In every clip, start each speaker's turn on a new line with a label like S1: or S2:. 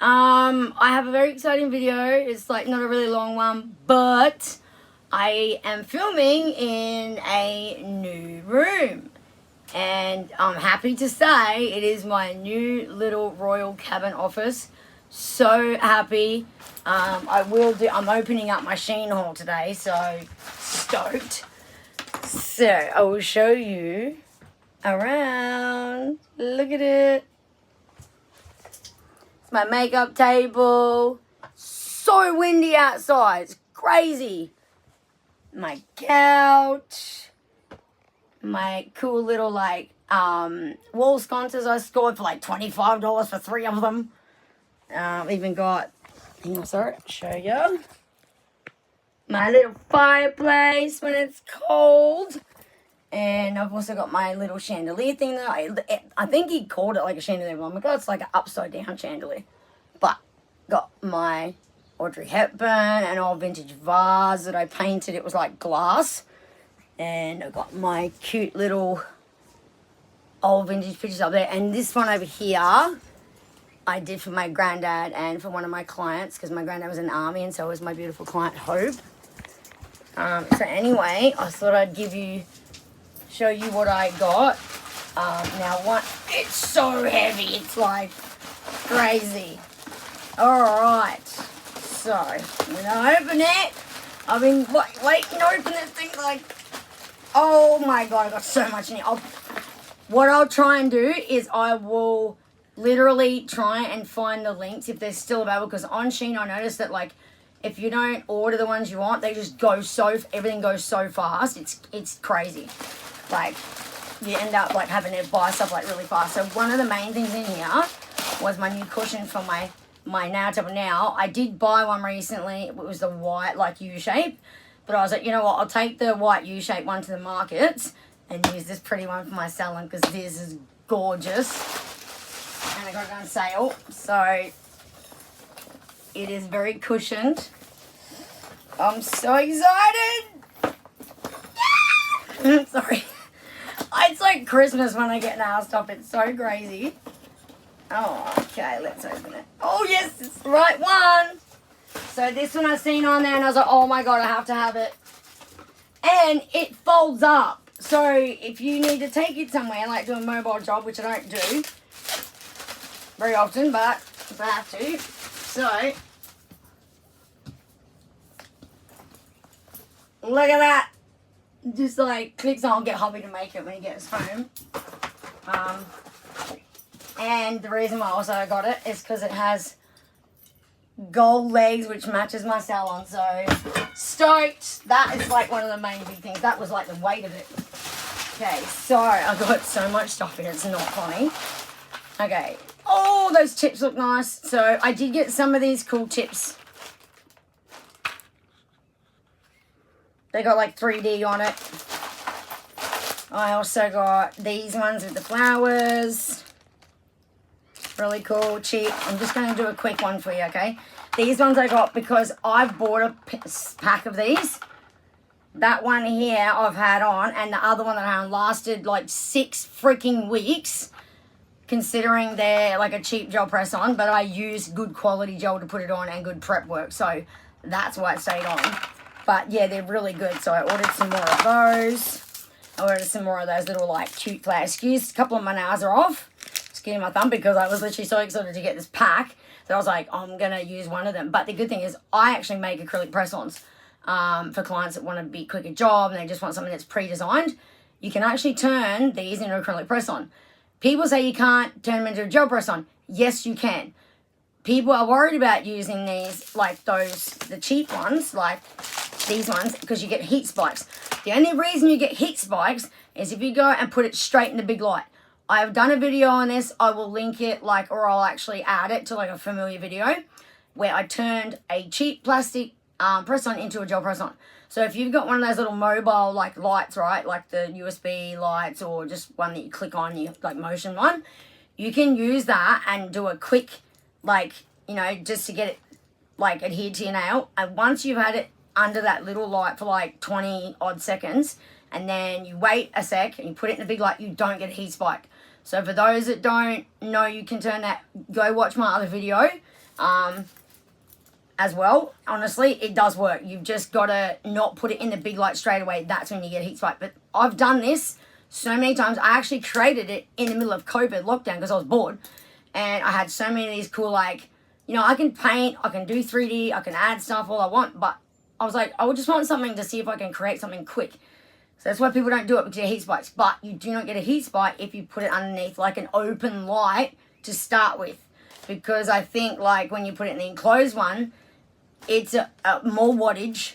S1: I have a very exciting video. It's like not a really long one, but I am filming in a new room. And I'm happy to say it is my new little royal cabin office. So happy. I'm opening up my Shein haul today, so stoked. So I will show you around. Look at it. It's my makeup table. So windy outside. It's crazy. My couch. My cool little wall sconces I scored for like $25 for 3 of them. Even got, show you. My little fireplace when it's cold. And I've also got my little chandelier thing that I think he called it like a chandelier. Oh my god, it's like an upside down chandelier. But got my Audrey Hepburn, an old vintage vase that I painted. It was like glass. And I've got my cute little old vintage pictures up there. And this one over here, I did for my granddad and for one of my clients, because my granddad was in the army and so was my beautiful client, Hope. So anyway, I thought I'd show you what I got. It's so heavy, it's like crazy. Alright, so I'm gonna open it. I've been waiting to open this thing oh my god, I got so much in it. What I'll try and do is I will literally try and find the links if they're still available, because on Shein I noticed that if you don't order the ones you want, they just go everything goes so fast. It's crazy. You end up having to buy stuff really fast. So one of the main things in here was my new cushion for my nail table. Now, I did buy one recently. It was the white U-shape. But I was like, you know what, I'll take the white U-shape one to the markets and use this pretty one for my salon, because this is gorgeous. And I got it on sale. So it is very cushioned. I'm so excited. Yeah! Sorry. It's like Christmas when I get nail stuff. It's so crazy. Oh, okay, let's open it. Oh, yes, it's the right one. So this one I've seen on there and I was like, oh my god, I have to have it. And it folds up. So if you need to take it somewhere, do a mobile job, which I don't do very often, but if I have to. So, look at that. Just clicks on. I'll get hubby to make it when he gets home. And the reason why also I got it is because it has gold legs, which matches my salon. So stoked. That is one of the main big things. That was the weight of it. Okay, so I've got so much stuff in it, it's not funny. Okay. Oh, those chips look nice. So I did get some of these cool chips. They got 3D on it. I also got these ones with the flowers. Really cool, cheap. I'm just going to do a quick one for you, okay? These ones I got because I've bought a pack of these. That one here I've had on, and the other one that I had on lasted 6 freaking weeks, considering they're a cheap gel press on, but I used good quality gel to put it on and good prep work, so that's why it stayed on. But yeah, they're really good, so I ordered some more of those. I ordered some more of those little cute flower SKUs. A couple of my nails are off. Getting my thumb because I was literally so excited to get this pack that I was like, I'm going to use one of them. But the good thing is I actually make acrylic press-ons for clients that want to be quicker job and they just want something that's pre-designed. You can actually turn these into acrylic press-on. People say you can't turn them into a gel press-on. Yes, you can. People are worried about using these, the cheap ones, these ones, because you get heat spikes. The only reason you get heat spikes is if you go and put it straight in the big light. I've done a video on this. I will link it, or I'll actually add it to a familiar video where I turned a cheap plastic press-on into a gel press-on. So if you've got one of those little mobile lights, right, the USB lights, or just one that you click on, you motion one, you can use that and do a quick, just to get it adhered to your nail. And once you've had it under that little light for 20 odd seconds, and then you wait a sec and you put it in the big light, you don't get a heat spike. So for those that don't know you can turn that, go watch my other video. as well. Honestly, it does work. You've just got to not put it in the big light straight away. That's when you get a heat spike. But I've done this so many times. I actually created it in the middle of COVID lockdown because I was bored. And I had so many of these cool, like, you know, I can paint, I can do 3D, I can add stuff all I want. But I was like, I would just want something to see if I can create something quick. So that's why people don't do it, because you get heat spikes. But you do not get a heat spike if you put it underneath like an open light to start with. Because I think like when you put it in the enclosed one, it's a more wattage.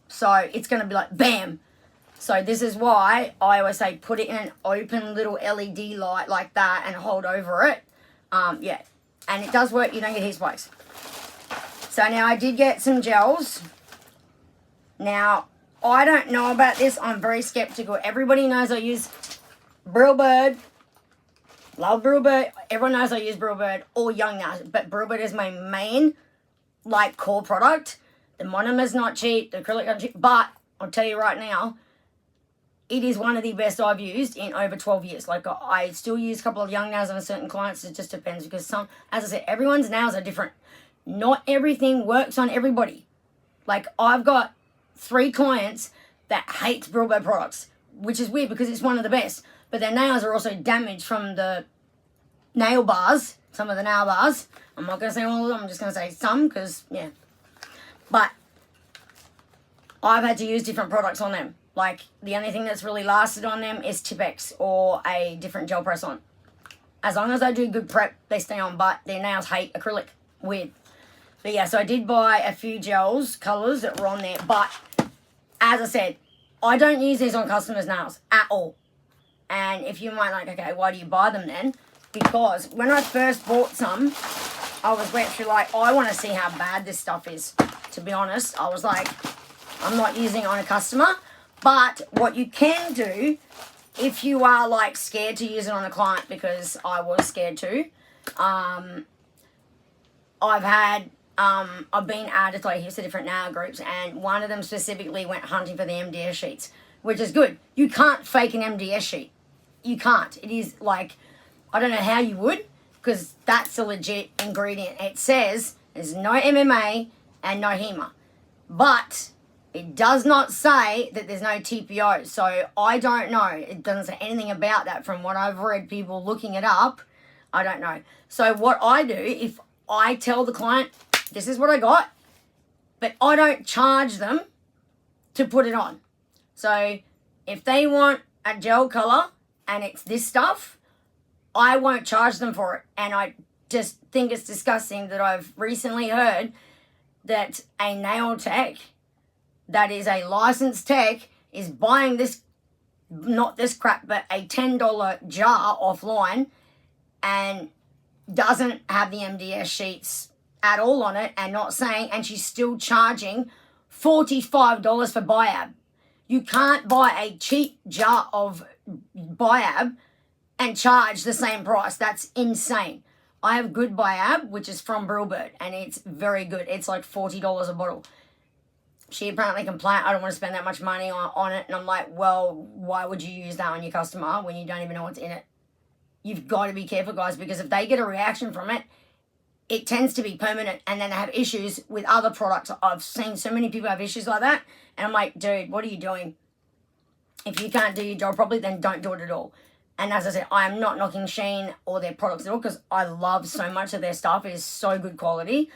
S1: So it's going to be like bam. So this is why I always say put it in an open little LED light like that and hold over it. Yeah. And it does work. You don't get heat spikes. So now I did get some gels. Now, I don't know about this. I'm very skeptical. Everybody knows I use Brillbird. Love Brillbird. Everyone knows I use Brillbird or Young now. But Brillbird is my main, like, core product. The monomer's not cheap. The acrylic not cheap. But I'll tell you right now, it is one of the best I've used in over 12 years. Like, I still use a couple of Young nails on certain clients. It just depends because some, as I said, everyone's nails are different. Not everything works on everybody. Like, I've got 3 clients that hate Brillbird products, which is weird because it's one of the best. But their nails are also damaged from the nail bars, some of the nail bars. I'm not going to say all of them, I'm just going to say some because, yeah. But I've had to use different products on them. Like, the only thing that's really lasted on them is Tipex or a different gel press on. As long as I do good prep, they stay on, but their nails hate acrylic. Weird. But yeah, so I did buy a few gels, colours that were on there. But, as I said, I don't use these on customers' nails at all. And if you might like, okay, why do you buy them then? Because when I first bought some, I was literally like, I want to see how bad this stuff is. To be honest, I was like, I'm not using it on a customer. But what you can do, if you are like scared to use it on a client, because I was scared too, I've been added to like heaps of different nail groups, and one of them specifically went hunting for the MDS sheets, which is good. You can't fake an MDS sheet. You can't. It is like, I don't know how you would, because that's a legit ingredient. It says there's no MMA and no HEMA. But it does not say that there's no TPO. So I don't know. It doesn't say anything about that from what I've read, people looking it up. I don't know. So what I do, if I tell the client, this is what I got, but I don't charge them to put it on. So if they want a gel color and it's this stuff, I won't charge them for it. And I just think it's disgusting that I've recently heard that a nail tech that is a licensed tech is buying this, not this crap, but a $10 jar offline and doesn't have the MDS sheets at all on it and not saying, and she's still charging $45 for Biab. You can't buy a cheap jar of Biab and charge the same price. That's insane. I have good Biab, which is from Brillbird, and it's very good. It's like $40 a bottle. She apparently complained, I don't want to spend that much money on it. And I'm like, well, why would you use that on your customer when you don't even know what's in it? You've got to be careful, guys, because if they get a reaction from it, it tends to be permanent, and then they have issues with other products. I've seen so many people have issues like that, and I'm like, dude, what are you doing? If you can't do your job properly, then don't do it at all. And as I said, I am not knocking Shein or their products at all, because I love so much of their stuff. It is so good quality.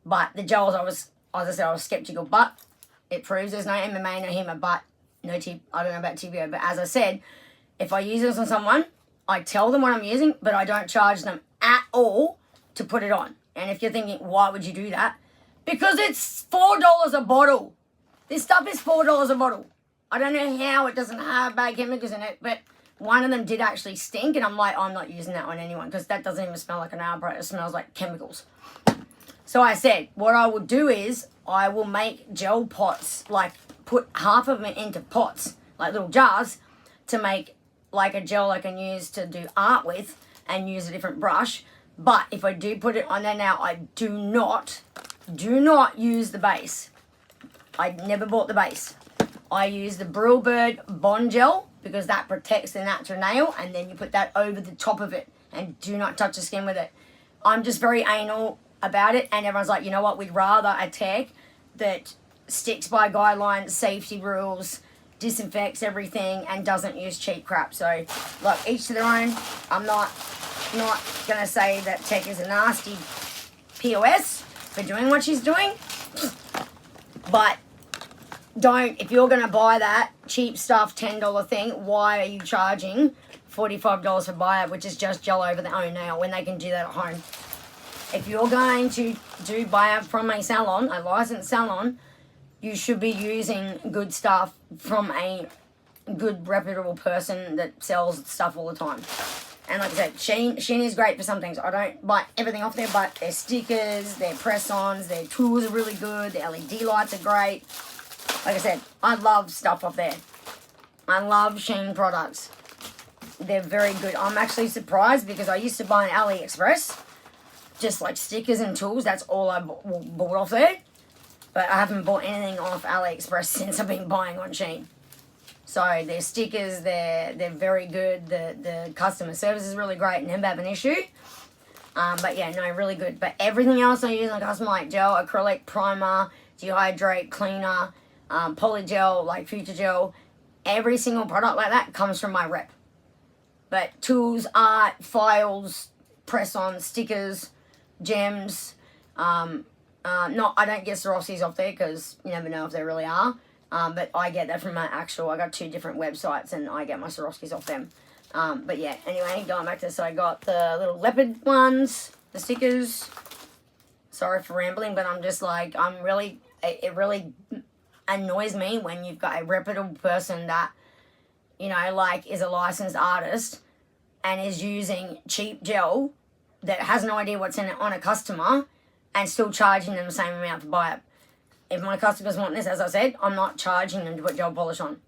S1: But the gels, as I said, I was skeptical, but it proves there's no MMA, no HEMA, but no T. I don't know about TPO, but as I said, if I use this on someone, I tell them what I'm using, but I don't charge them at all to put it on. And if you're thinking, why would you do that? Because it's $4 a bottle. This stuff is $4 a bottle. I don't know how it doesn't have bad chemicals in it, but one of them did actually stink, and I'm like, I'm not using that on anyone, because that doesn't even smell like an nail product. It smells like chemicals. So I said, what I will do is I will make gel pots, like put half of it into pots, like little jars, to make like a gel I can use to do art with and use a different brush. But if I do put it on there now, I do not use the base. I never bought the base. I use the Brillbird Bond Gel because that protects the natural nail, and then you put that over the top of it and do not touch the skin with it. I'm just very anal about it, and everyone's like, you know what, we'd rather a tech that sticks by guidelines, safety rules, disinfects everything, and doesn't use cheap crap. So, look, each to their own. I'm not going to say that tech is a nasty POS for doing what she's doing, but don't, if you're going to buy that cheap stuff $10 thing, why are you charging $45 for Biab, which is just gel over their own nail, when they can do that at home? If you're going to do Biab from a salon, a licensed salon, you should be using good stuff from a good, reputable person that sells stuff all the time. And like I said, Shein is great for some things. I don't buy everything off there, but their stickers, their press-ons, their tools are really good. The LED lights are great. Like I said, I love stuff off there. I love Shein products. They're very good. I'm actually surprised because I used to buy on AliExpress, just like stickers and tools. That's all I bought off there. But I haven't bought anything off AliExpress since I've been buying on Shein. So their stickers, they're very good. The customer service is really great. Never have an issue. But yeah, no, really good. But everything else I use on customer, like gel, acrylic, primer, dehydrate, cleaner, polygel, like future gel, every single product like that comes from my rep. But tools, art, files, press-ons, stickers, gems, I don't get Swarovskis off there because you never know if they really are. But I get that from my actual, I got 2 different websites and I get my Swarovskis off them. But yeah, anyway, going back to this, so I got the little leopard ones, the stickers. Sorry for rambling, but I'm just like, it really annoys me when you've got a reputable person that, you know, like is a licensed artist and is using cheap gel that has no idea what's in it on a customer and still charging them the same amount to buy it. If my customers want this, as I said, I'm not charging them to put gel polish on.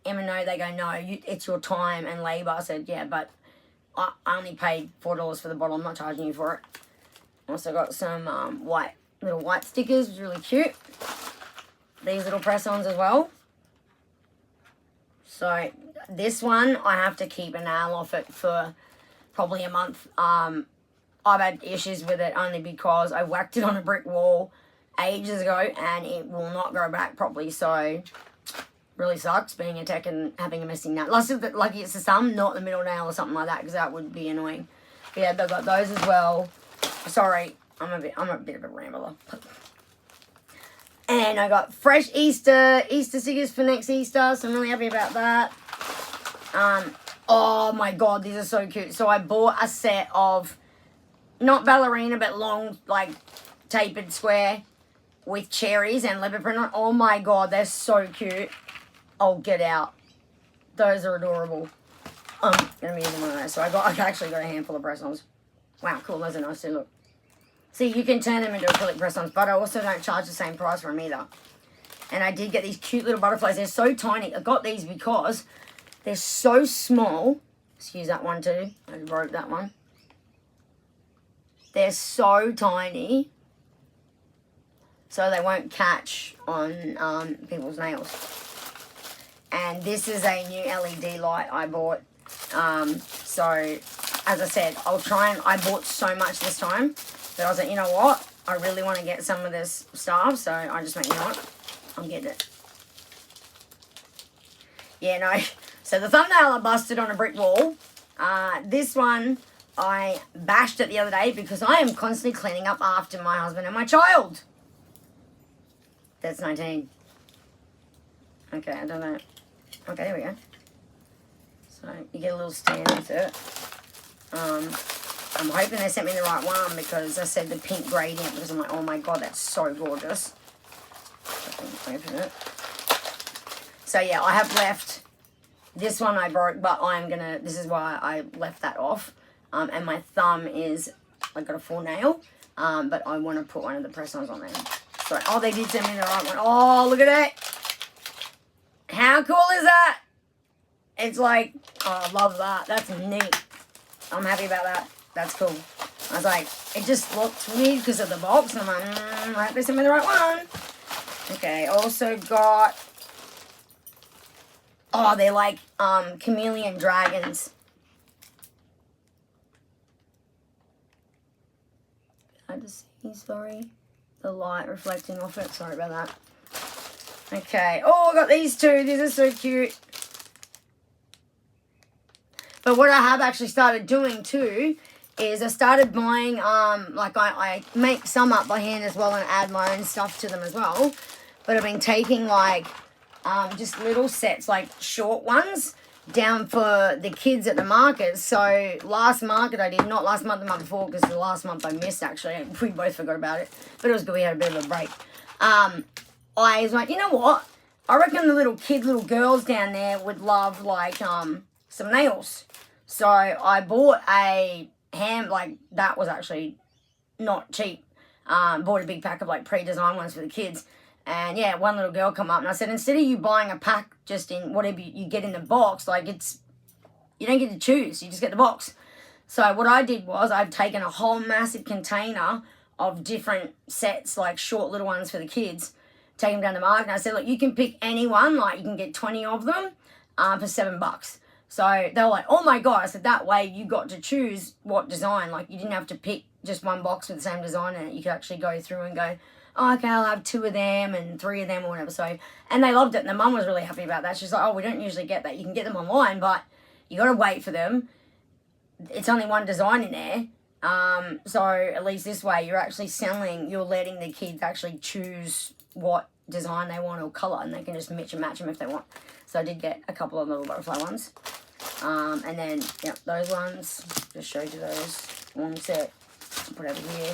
S1: Even though they go, no, it's your time and labour. I said, yeah, but I only paid $4 for the bottle. I'm not charging you for it. Also got some little white stickers, really cute. These little press-ons as well. So this one, I have to keep a nail off it for probably a month. I've had issues with it only because I whacked it on a brick wall ages ago and it will not grow back properly. So really sucks being a tech and having a missing nail. Lucky it's the thumb, not the middle nail or something like that, because that would be annoying. But yeah, they've got those as well. Sorry, I'm a bit of a rambler. And I got fresh Easter stickers for next Easter, so I'm really happy about that. Oh my god, these are so cute. So I bought a set of, not ballerina, but long, like, tapered square with cherries and leopard print on. Oh my god, they're so cute. Oh, get out. Those are adorable. I'm going to be using one of those. So I actually got a handful of press-ons. Wow, cool. Those are nice too, look. See, you can turn them into acrylic press-ons, but I also don't charge the same price for them either. And I did get these cute little butterflies. They're so tiny. I got these because they're so small. Excuse that one too. I broke that one. They're so tiny, so they won't catch on people's nails. And this is a new LED light I bought. So, as I said, I bought so much this time that I was like, you know what? I really want to get some of this stuff, so I just went, you know what? I'm getting it. Yeah, no. So the thumbnail I busted on a brick wall. This one I bashed it the other day because I am constantly cleaning up after my husband and my child. That's 19. Okay, I don't know. Okay, there we go. So you get a little stand with it. I'm hoping they sent me the right one because I said the pink gradient, because I'm like, oh my god, that's so gorgeous. Open it. So yeah, I have left this one I broke, but this is why I left that off. And my thumb is, I got a full nail, but I want to put one of the press-ons on there. So, oh, they did send me the right one. Oh, look at it. How cool is that? It's like, oh, I love that. That's neat. I'm happy about that. That's cool. I was like, it just looked weird because of the box. And I'm like, I hope they sent me the right one. Okay, also got, oh, they're like chameleon dragons. hard to see, sorry. The light reflecting off it, sorry about that. Okay, oh, I got these two. These are so cute. But what I have actually started doing too is I started buying, like I make some up by hand as well and add my own stuff to them as well. But I've been taking like just little sets, like short ones, down for the kids at the market. So last market I did, not last month, the month before, because the last month I missed actually. We both forgot about it. But it was good, we had a bit of a break. I was like, you know what? I reckon the little girls down there would love like some nails. So I bought a that was actually not cheap. Bought a big pack of like pre-designed ones for the kids. And yeah, one little girl come up and I said, instead of you buying a pack just in whatever you get in the box, like you don't get to choose, you just get the box. So what I did was I've taken a whole massive container of different sets, like short little ones for the kids, take them down the market. And I said, look, you can pick any one, like you can get 20 of them for $7. So they were like, oh my God. I said, that way you got to choose what design. Like you didn't have to pick just one box with the same design in it. You could actually go through and go, oh, okay, I'll have 2 of them and 3 of them or whatever. So, and they loved it. And the mum was really happy about that. She's like, oh, we don't usually get that. You can get them online, but you got to wait for them. It's only one design in there. So at least this way you're letting the kids actually choose what design they want or colour, and they can just mix and match them if they want. So I did get a couple of little butterfly ones. And then, yeah, those ones, just showed you those. One set, put over here.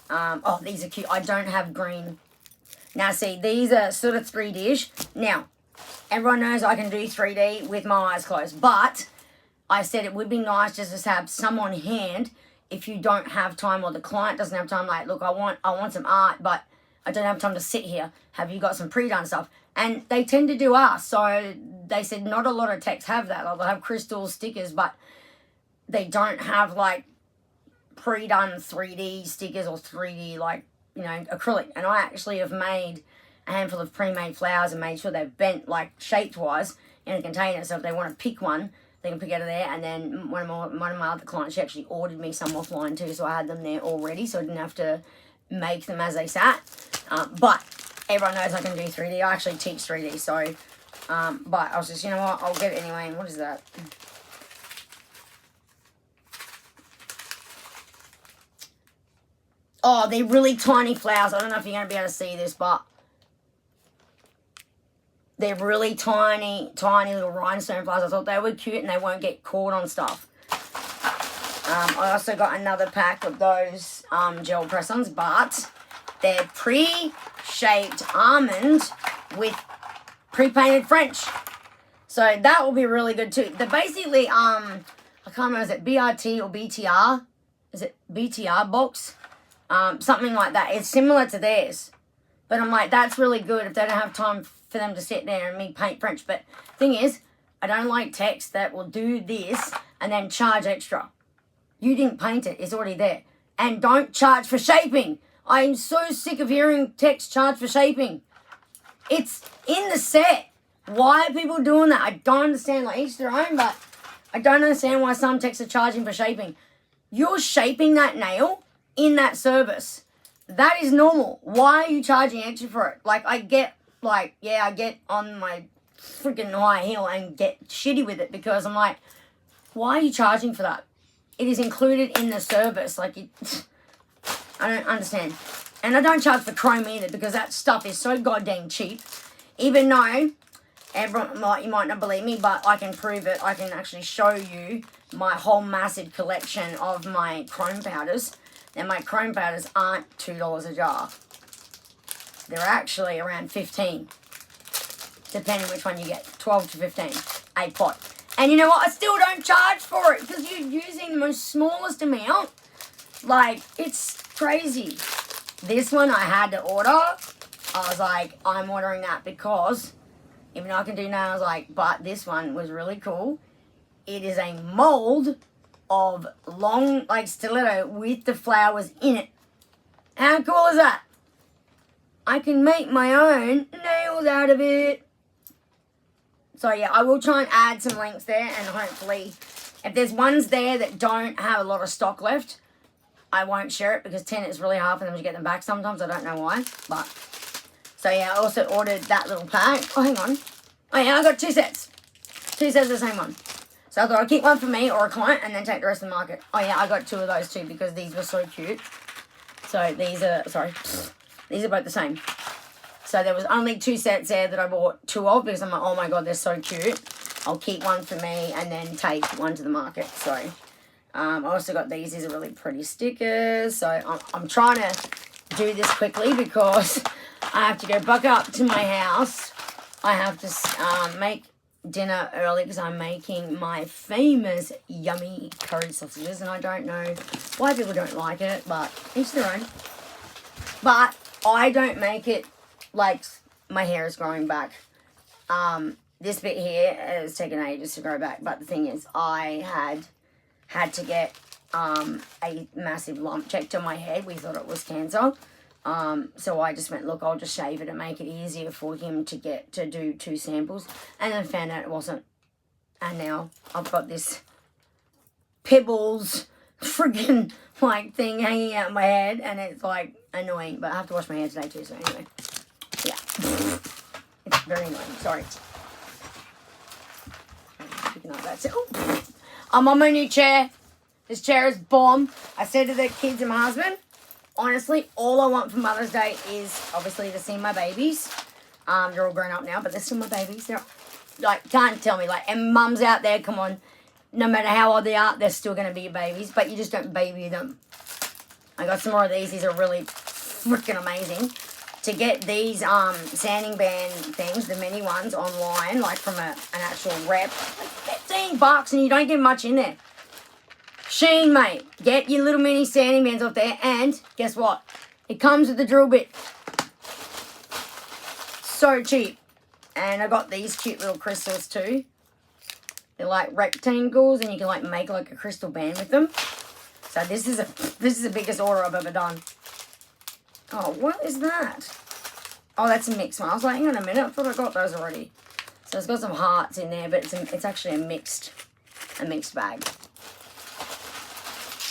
S1: Oh, these are cute. I don't have green. Now, see, these are sort of 3D-ish. Now, everyone knows I can do 3D with my eyes closed, but I said it would be nice just to have some on hand if you don't have time or the client doesn't have time. Like, look, I want some art, but I don't have time to sit here. Have you got some pre-done stuff? And they tend to do us. So they said not a lot of techs have that. Like, they'll have crystal stickers, but they don't have, like, pre-done 3D stickers or 3D, like, you know, acrylic. And I actually have made a handful of pre-made flowers and made sure they're bent, like, shape-wise in a container. So if they want to pick one, they can pick out of there. And then one of my other clients, she actually ordered me some offline too, so I had them there already, so I didn't have to make them as they sat. But everyone knows I can do 3D. I actually teach 3D, so, but I was just, you know what, I'll get it anyway. And what is that? Oh, they're really tiny flowers. I don't know if you're going to be able to see this, but they're really tiny, tiny little rhinestone flowers. I thought they were cute and they won't get caught on stuff. I also got another pack of those gel press-ons, but they're pre-shaped almond with pre-painted French. So that will be really good too. They're basically, I can't remember, is it BRT or BTR? Is it BTR box? Something like that. It's similar to theirs. But I'm like, that's really good if they don't have time for them to sit there and me paint French. But thing is, I don't like techs that will do this and then charge extra. You didn't paint it. It's already there. And don't charge for shaping. I'm so sick of hearing techs charge for shaping. It's in the set. Why are people doing that? I don't understand. Like, each their own, but I don't understand why some techs are charging for shaping. You're shaping that nail in that service. That is normal. Why are you charging extra for it? Like, I get on my freaking high heel and get shitty with it because I'm like, why are you charging for that? It is included in the service. Like, I don't understand. And I don't charge for chrome either because that stuff is so goddamn cheap. Even though everyone, like, you might not believe me, but I can prove it. I can actually show you my whole massive collection of my chrome powders. And my chrome powders aren't $2 a jar. They're actually around $15. Depending which one you get. 12 to 15. A pot. And you know what? I still don't charge for it because you're using the most smallest amount. Like, it's crazy. This one I had to order. I was like, I'm ordering that because even though I can do nails, like, but this one was really cool. It is a mold of long, like, stiletto with the flowers in it. How cool is that? I can make my own nails out of it. So, yeah, I will try and add some links there, and hopefully, if there's ones there that don't have a lot of stock left, I won't share it because 10 is really hard for them to get them back sometimes. I don't know why. But, so yeah, I also ordered that little pack. Oh, hang on. Oh yeah, I got 2 sets. 2 sets of the same one. So I thought I'd keep one for me or a client and then take the rest of the market. Oh yeah, I got 2 of those too because these were so cute. So these are, sorry, these are both the same. So there was only 2 sets there that I bought 2 of because I'm like, oh my God, they're so cute. I'll keep one for me and then take one to the market. So I also got these. These are really pretty stickers. So I'm trying to do this quickly because I have to go back up to my house. I have to make dinner early because I'm making my famous yummy curry sausages, and I don't know why people don't like it, but each their own. But I don't make it like my hair is growing back. This bit here has taken ages to grow back, but the thing is I had to get a massive lump checked on my head. We thought it was cancer. So I just went, look, I'll just shave it and make it easier for him to do 2 samples. And then found out it wasn't. And now I've got this pebbles friggin' like thing hanging out my head, and it's like annoying, but I have to wash my hair today too, so anyway. Yeah. It's very annoying, sorry. Picking up that. Oh. I'm on my new chair. This chair is bomb. I said to the kids and my husband, honestly, all I want for Mother's Day is obviously to see my babies. They're all grown up now, but they're still my babies. They're like, can't tell me, like, and mums out there, come on, no matter how old they are, they're still going to be your babies, but you just don't baby them. I got some more of these. These are really freaking amazing. To get these sanding band things, the mini ones online, like from an actual rep, like $15 and you don't get much in there. Shein, mate, get your little mini sanding bands off there, and guess what? It comes with the drill bit. So cheap. And I got these cute little crystals too. They're like rectangles, and you can like make like a crystal band with them. So this is the biggest order I've ever done. Oh, what is that? Oh, that's a mixed one. I was like, hang on a minute, I thought I got those already. So it's got some hearts in there, but it's actually a mixed bag.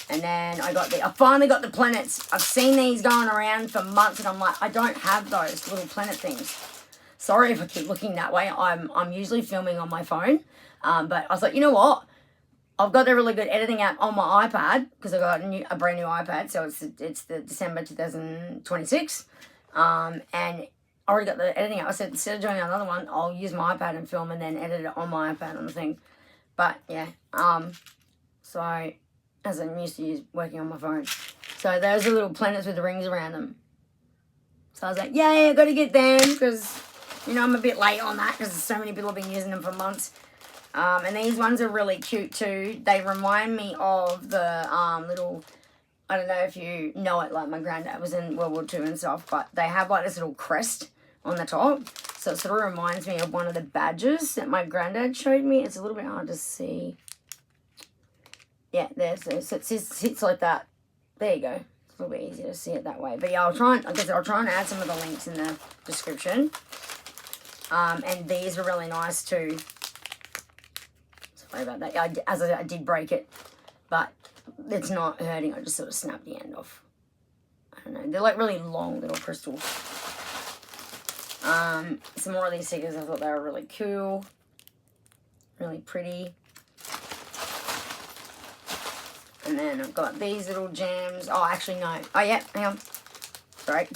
S1: And then I finally got the planets. I've seen these going around for months, and I'm like, I don't have those little planet things. Sorry if I keep looking that way. I'm usually filming on my phone, but I was like, you know what? I've got a really good editing app on my iPad because I got a brand new iPad, so it's the December 2026, and I already got the editing app. I said instead of doing another one, I'll use my iPad and film and then edit it on my iPad on the thing. But yeah, so as I'm used to working on my phone, so those are little planets with the rings around them. So I was like, yay, I got to get them because I'm a bit late on that because so many people have been using them for months. And these ones are really cute too. They remind me of the little, I don't know if you know it, like my granddad was in World War II and stuff, but they have like this little crest on the top. So it sort of reminds me of one of the badges that my granddad showed me. It's a little bit hard to see. Yeah, there, so it sits like that. There you go. It's a little bit easier to see it that way. But yeah, I'll try and add some of the links in the description. And these are really nice too. Sorry about that. I did break it, but it's not hurting. I just sort of snapped the end off. I don't know. They're like really long little crystals. Some more of these stickers. I thought they were really cool. Really pretty. And then I've got these little gems. Oh, actually, no. Oh, yeah. Hang on. Sorry.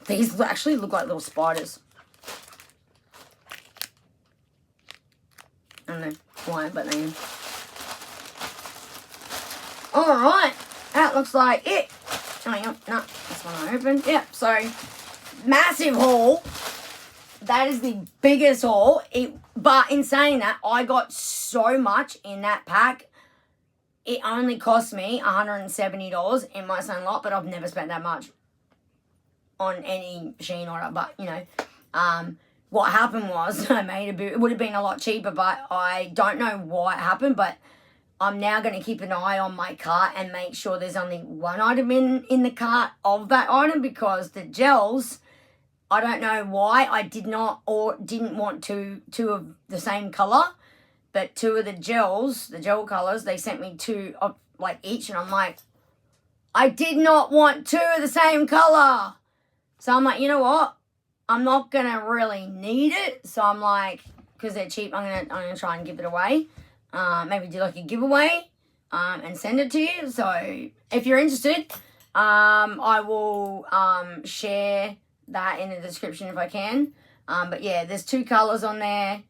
S1: These actually look like little spiders. I don't know why, but they am. Alright. That looks like it. Oh, yeah. No. This one I opened. Yeah. So, massive haul. That is the biggest haul. But in saying that, I got so much in that pack. It only cost me $170. It might sound a lot, but I've never spent that much on any Shein order. But, what happened was I made a bit. It would have been a lot cheaper, but I don't know why it happened. But I'm now going to keep an eye on my cart and make sure there's only one item in the cart of that item, because the gels, I don't know why I didn't want two of the same color. But 2 of the gel colors, they sent me 2 of like each, and I'm like, I did not want 2 of the same colour. So I'm like, you know what? I'm not going to really need it. So I'm like, because they're cheap, I'm gonna try and give it away. Maybe do like a giveaway and send it to you. So if you're interested, I will share that in the description if I can. But yeah, there's 2 colours on there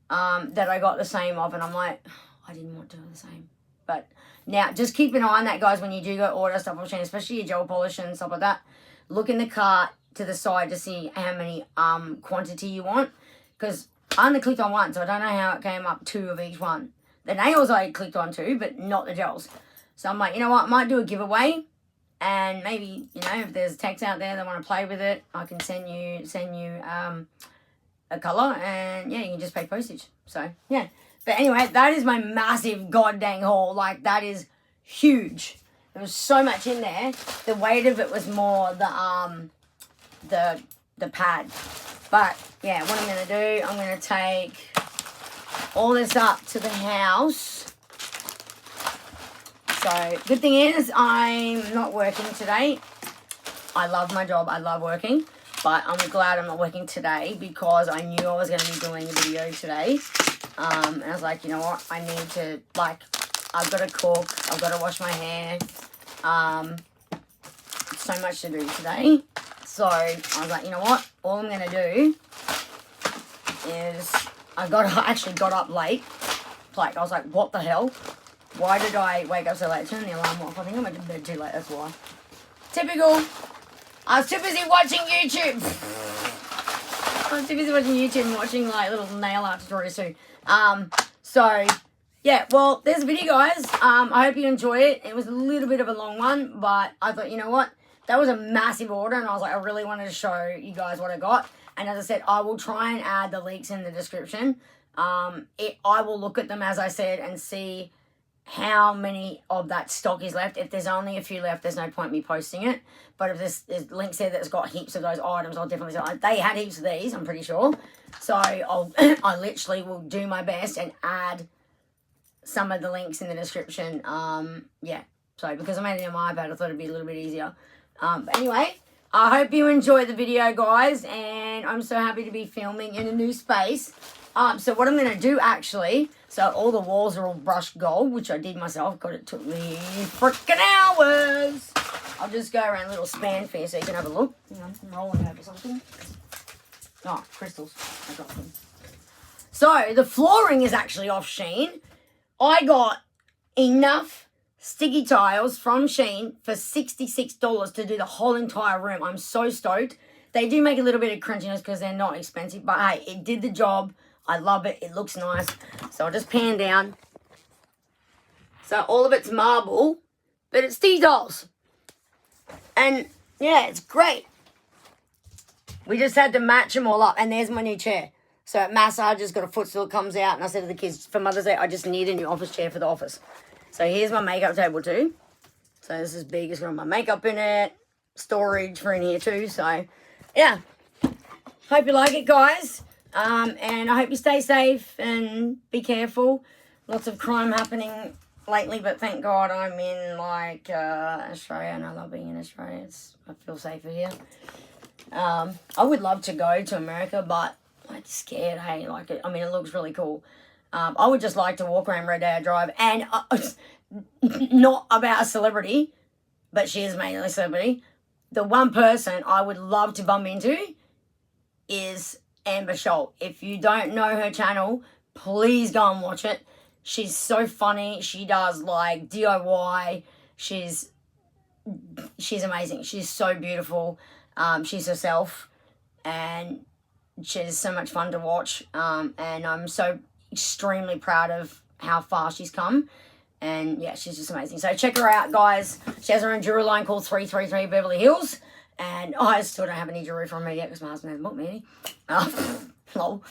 S1: that I got the same of, and I'm like, I didn't want 2 of the same. But now, just keep an eye on that, guys, when you do go order stuff off Shein, especially your gel polish and stuff like that. Look in the cart to the side to see how many quantity you want, because I only clicked on 1, so I don't know how it came up 2 of each one. The nails I clicked on 2, but not the gels. So I'm like, you know what, I might do a giveaway, and maybe, you know, if there's techs out there that want to play with it, I can send you a colour, and yeah, you can just pay postage. So yeah. But anyway, that is my massive goddamn haul. Like, that is huge. There was so much in there. The weight of it was more the pad. But yeah, what I'm gonna do, I'm gonna take all this up to the house. So good thing is I'm not working today. I love my job. I love working. But I'm glad I'm not working today because I knew I was going to be doing a video today. And I was like, you know what? I need to, like, I've got to cook. I've got to wash my hair. So much to do today. So I was like, you know what? All I'm going to do is I actually got up late. Like, I was like, what the hell? Why did I wake up so late? Turn the alarm off. I think I went to bed too late. That's why. Typical. I was too busy watching YouTube. I was too busy watching YouTube and watching like little nail art tutorials too. So yeah, well, there's a video, guys. I hope you enjoy it. It was a little bit of a long one, but I thought, you know what? That was a massive order, and I was like, I really wanted to show you guys what I got. And as I said, I will try and add the links in the description. I will look at them, as I said, and see how many of that stock is left. If there's only a few left, there's no point me posting it. But if there's links there that's got heaps of those items, I'll definitely say, they had heaps of these, I'm pretty sure. So I literally will do my best and add some of the links in the description. Yeah, so because I made it on my iPad, I thought it'd be a little bit easier. But anyway, I hope you enjoyed the video, guys, and I'm so happy to be filming in a new space. So what I'm going to do, actually, so all the walls are all brushed gold, which I did myself, because it took me freaking hours. I'll just go around a little span for you so you can have a look. You know, I'm rolling over something. Oh, crystals. I got them. So the flooring is actually off Shein. I got enough sticky tiles from Shein for $66 to do the whole entire room. I'm so stoked. They do make a little bit of crunchiness because they're not expensive, but hey, it did the job. I love it. It looks nice. So I'll just pan down. So all of it's marble, but it's sticky tiles. And yeah, it's great. We just had to match them all up. And there's my new chair. So it massages, got a footstool, it comes out. And I said to the kids, for Mother's Day, I just need a new office chair for the office. So here's my makeup table too. So this is big. It's got my makeup in it. Storage for in here too. So yeah. Hope you like it, guys. And I hope you stay safe and be careful. Lots of crime happening lately, but thank God I'm in like Australia, and I love being in Australia. I feel safer here. I would love to go to America, but I'm scared. Hey, like it looks really cool. I would just like to walk around Red Dead Drive, and not about a celebrity, but she is mainly a celebrity. The one person I would love to bump into is Amber Schultz. If you don't know her channel, please go and watch it. She's so funny. She does like DIY. She's amazing. She's so beautiful. She's herself, and she's so much fun to watch. And I'm so extremely proud of how far she's come. And yeah, she's just amazing. So check her out, guys. She has her own jewelry line called 333 Beverly Hills. And I still don't have any jewelry from her yet because my husband hasn't bought me any. Lol.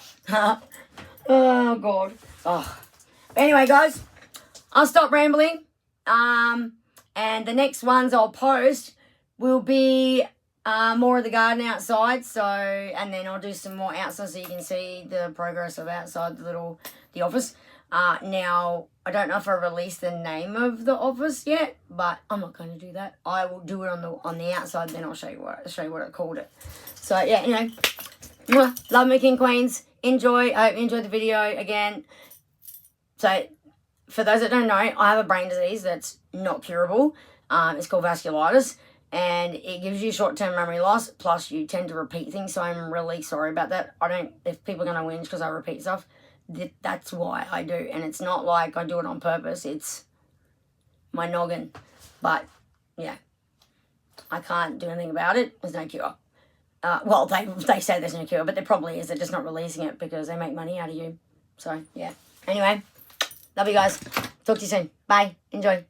S1: Oh, God. Oh. But anyway, guys, I'll stop rambling. And the next ones I'll post will be more of the garden outside. So, and then I'll do some more outside so you can see the progress of outside the office. Now, I don't know if I released the name of the office yet, but I'm not going to do that. I will do it on the outside, then I'll show you what I called it. So, yeah, anyway, love me, King Queens. Enjoy. I hope you enjoyed the video again. So, for those that don't know, I have a brain disease that's not curable. It's called vasculitis, and it gives you short-term memory loss, plus you tend to repeat things, so I'm really sorry about that. If people are going to whinge because I repeat stuff, that's why I do, and it's not like I do it on purpose. It's my noggin. But, yeah, I can't do anything about it. There's no cure. Well, they say there's no cure, but there probably is. They're just not releasing it because they make money out of you. So, yeah. Anyway, love you guys. Talk to you soon. Bye. Enjoy.